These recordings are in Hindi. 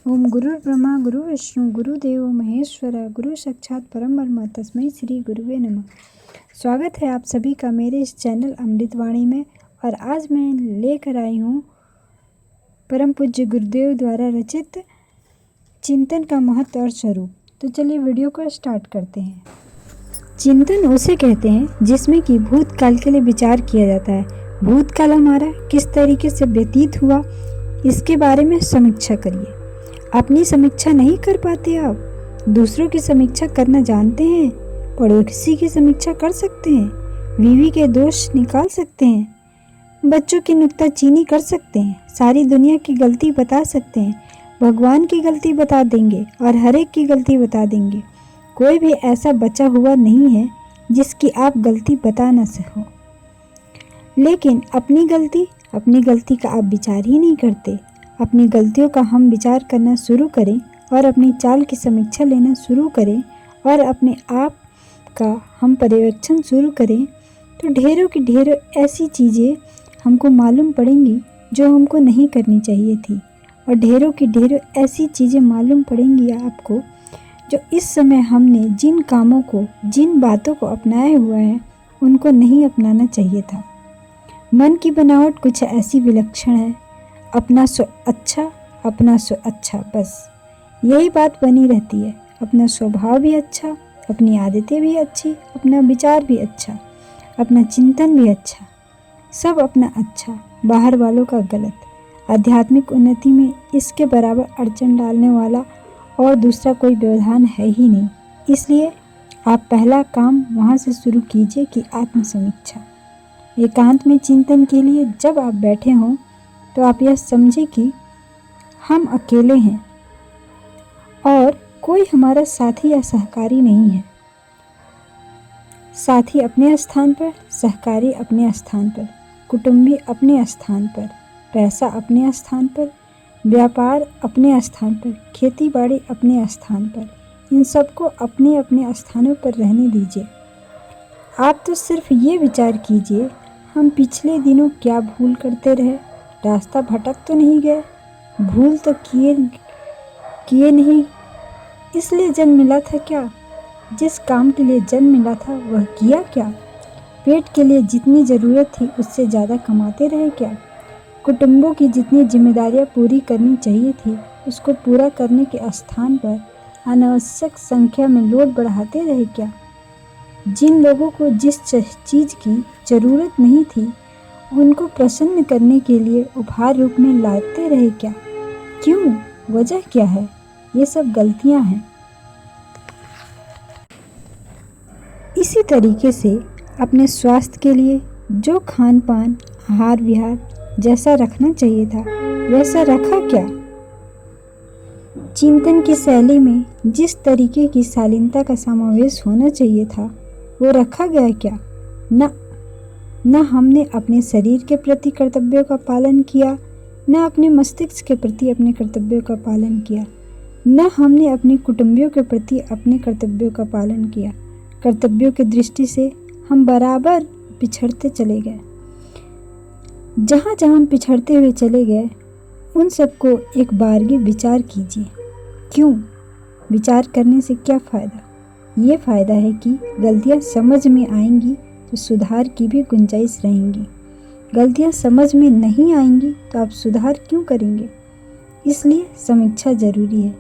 ओम गुरुर्ब्रह्मा गुरुर्विष्णु गुरुदेव महेश्वर गुरु साक्षात परम ब्रह्म तस्मै श्री गुरुवे नमः। स्वागत है आप सभी का मेरे इस चैनल अमृतवाणी में। और आज मैं लेकर आई हूँ परम पूज्य गुरुदेव द्वारा रचित चिंतन का महत्व और स्वरूप। तो चलिए वीडियो को स्टार्ट करते हैं। चिंतन उसे कहते हैं जिसमें कि भूतकाल के लिए विचार किया जाता है। भूतकाल हमारा किस तरीके से व्यतीत हुआ, इसके बारे में समीक्षा करिए। अपनी समीक्षा नहीं कर पाते आप, दूसरों की समीक्षा करना जानते हैं, पड़ोसी की समीक्षा कर सकते हैं, बीवी के दोष निकाल सकते हैं, बच्चों की नुक्ताचीनी कर सकते हैं, सारी दुनिया की गलती बता सकते हैं, भगवान की गलती बता देंगे और हर एक की गलती बता देंगे। कोई भी ऐसा बचा हुआ नहीं है जिसकी आप गलती बता न सको। लेकिन अपनी गलती का आप विचार ही नहीं करते। अपनी गलतियों का हम विचार करना शुरू करें और अपनी चाल की समीक्षा लेना शुरू करें और अपने आप का हम पर्यवेक्षण शुरू करें तो ढेरों की ढेरों ऐसी चीज़ें हमको मालूम पड़ेंगी जो हमको नहीं करनी चाहिए थी, और ढेरों की ढेरों ऐसी चीज़ें मालूम पड़ेंगी आपको जो इस समय हमने जिन कामों को, जिन बातों को अपनाया हुआ है उनको नहीं अपनाना चाहिए था। मन की बनावट कुछ ऐसी विलक्षण है, अपना सो अच्छा, बस यही बात बनी रहती है। अपना स्वभाव भी अच्छा, अपनी आदतें भी अच्छी, अपना विचार भी अच्छा, अपना चिंतन भी अच्छा, सब अपना अच्छा, बाहर वालों का गलत। आध्यात्मिक उन्नति में इसके बराबर अड़चन डालने वाला और दूसरा कोई व्यवधान है ही नहीं। इसलिए आप पहला काम वहाँ से शुरू कीजिए कि आत्मसमीक्षा। एकांत में चिंतन के लिए जब आप बैठे हों तो आप यह समझें कि हम अकेले हैं और कोई हमारा साथी या सहकारी नहीं है। साथी अपने स्थान पर, सहकारी अपने स्थान पर, कुटुंबी अपने स्थान पर, पैसा अपने स्थान पर, व्यापार अपने स्थान पर, खेती बाड़ी अपने स्थान पर। इन सबको अपने अपने स्थानों पर रहने दीजिए। आप तो सिर्फ ये विचार कीजिए, हम पिछले दिनों क्या भूल करते रहे, रास्ता भटक तो नहीं गए, भूल तो किए नहीं, इसलिए जन्म मिला था क्या, जिस काम के लिए जन्म मिला था वह किया क्या, पेट के लिए जितनी ज़रूरत थी उससे ज़्यादा कमाते रहे क्या, कुटुंबों की जितनी जिम्मेदारियां पूरी करनी चाहिए थी उसको पूरा करने के स्थान पर अनावश्यक संख्या में लोड बढ़ाते रहे क्या, जिन लोगों को जिस चीज़ की ज़रूरत नहीं थी उनको प्रसन्न करने के लिए उपहार रूप में लाते रहे क्या, क्यों, वजह क्या है? ये सब गलतियां हैं। इसी तरीके से अपने स्वास्थ्य के लिए जो खान पान, आहार विहार जैसा रखना चाहिए था वैसा रखा क्या? चिंतन की शैली में जिस तरीके की शालीनता का समावेश होना चाहिए था वो रखा गया क्या? न हमने अपने शरीर के प्रति कर्तव्यों का पालन किया, न अपने मस्तिष्क के प्रति अपने कर्तव्यों का पालन किया, न हमने अपने कुटुंबियों के प्रति अपने कर्तव्यों का पालन किया। कर्तव्यों की दृष्टि से हम बराबर पिछड़ते चले गए। जहाँ जहाँ हम पिछड़ते हुए चले गए उन सबको एक बारगी विचार कीजिए। क्यों? विचार करने से क्या फ़ायदा? ये फ़ायदा है कि गलतियाँ समझ में आएंगी तो सुधार की भी गुंजाइश रहेंगी। गलतियाँ समझ में नहीं आएंगी तो आप सुधार क्यों करेंगे? इसलिए समीक्षा जरूरी है।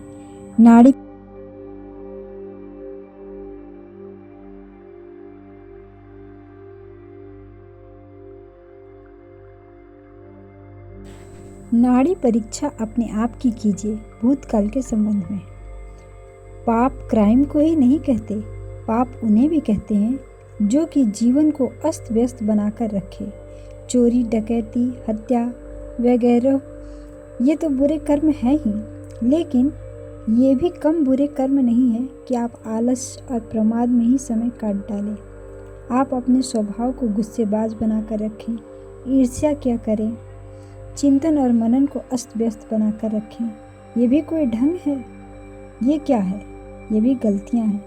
नाड़ी परीक्षा अपने आप की कीजिए भूतकाल के संबंध में। पाप क्राइम को ही नहीं कहते, पाप उन्हें भी कहते हैं जो कि जीवन को अस्त व्यस्त बनाकर रखे। चोरी, डकैती, हत्या वगैरह ये तो बुरे कर्म हैं ही, लेकिन ये भी कम बुरे कर्म नहीं है कि आप आलस और प्रमाद में ही समय काट डालें। आप अपने स्वभाव को गुस्सेबाज बनाकर रखें, ईर्ष्या क्या करें, चिंतन और मनन को अस्त व्यस्त बनाकर रखें। ये भी कोई ढंग है? ये क्या है? ये भी गलतियां हैं।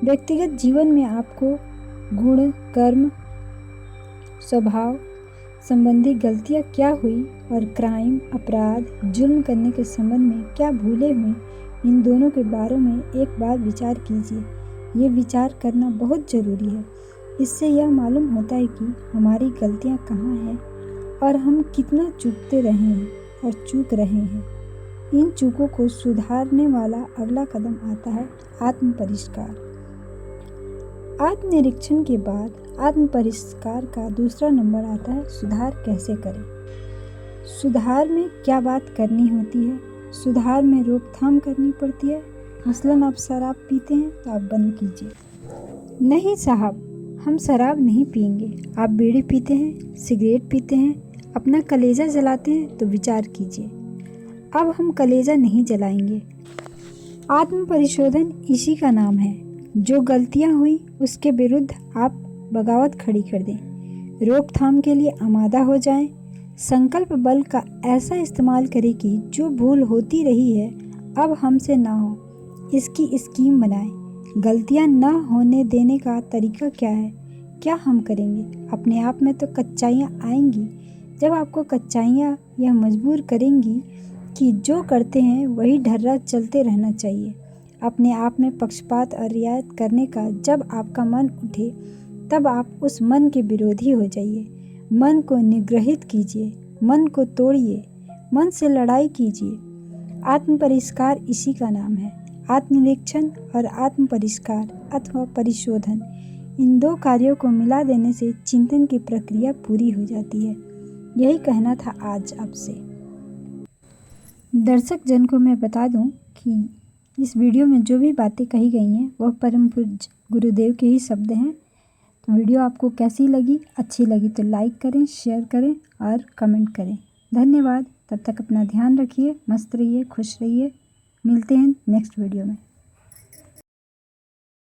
व्यक्तिगत जीवन में आपको गुण, कर्म, स्वभाव संबंधी गलतियाँ क्या हुई और क्राइम, अपराध, जुल्म करने के संबंध में क्या भूलें हुई, इन दोनों के बारे में एक बार विचार कीजिए। ये विचार करना बहुत ज़रूरी है। इससे यह मालूम होता है कि हमारी गलतियाँ कहाँ हैं और हम कितना चूकते रहे हैं और चूक रहे हैं। इन चूकों को सुधारने वाला अगला कदम आता है आत्म परिष्कार। आत्मनिरीक्षण के बाद आत्म परिष्कार का दूसरा नंबर आता है सुधार कैसे करें। सुधार में क्या बात करनी होती है? सुधार में रोकथाम करनी पड़ती है। मसलन आप शराब पीते हैं तो आप बंद कीजिए। नहीं साहब, हम शराब नहीं पिएंगे। आप बीड़ी पीते हैं, सिगरेट पीते हैं, अपना कलेजा जलाते हैं तो विचार कीजिए, अब हम कलेजा नहीं जलाएंगे। आत्म परिशोधन इसी का नाम है। जो गलतियां हुई उसके विरुद्ध आप बगावत खड़ी कर दें। रोकथाम के लिए आमादा हो जाएं। संकल्प बल का ऐसा इस्तेमाल करें कि जो भूल होती रही है अब हमसे ना हो, इसकी स्कीम बनाएं। गलतियां ना होने देने का तरीका क्या है? क्या हम करेंगे? अपने आप में तो कच्चाइयाँ आएंगी। जब आपको कच्चाइयाँ यह मजबूर करेंगी कि जो करते हैं वही ढर्रा चलते रहना चाहिए। अपने आप में पक्षपात और रियायत करने का जब आपका मन उठे तब आप उस मन के विरोधी हो जाइए। मन को निग्रहित कीजिए, मन को तोड़िए, मन से लड़ाई कीजिए। आत्म परिष्कार इसी का नाम है। आत्मनिरीक्षण और आत्म परिष्कार अथवा परिशोधन, इन दो कार्यों को मिला देने से चिंतन की प्रक्रिया पूरी हो जाती है। यही कहना था आज आपसे। दर्शक जन को मैं बता दूं कि इस वीडियो में जो भी बातें कही गई हैं वह परम पूज्य गुरुदेव के ही शब्द हैं। तो वीडियो आपको कैसी लगी? अच्छी लगी तो लाइक करें, शेयर करें और कमेंट करें। धन्यवाद। तब तक अपना ध्यान रखिए, मस्त रहिए, खुश रहिए। मिलते हैं नेक्स्ट वीडियो में।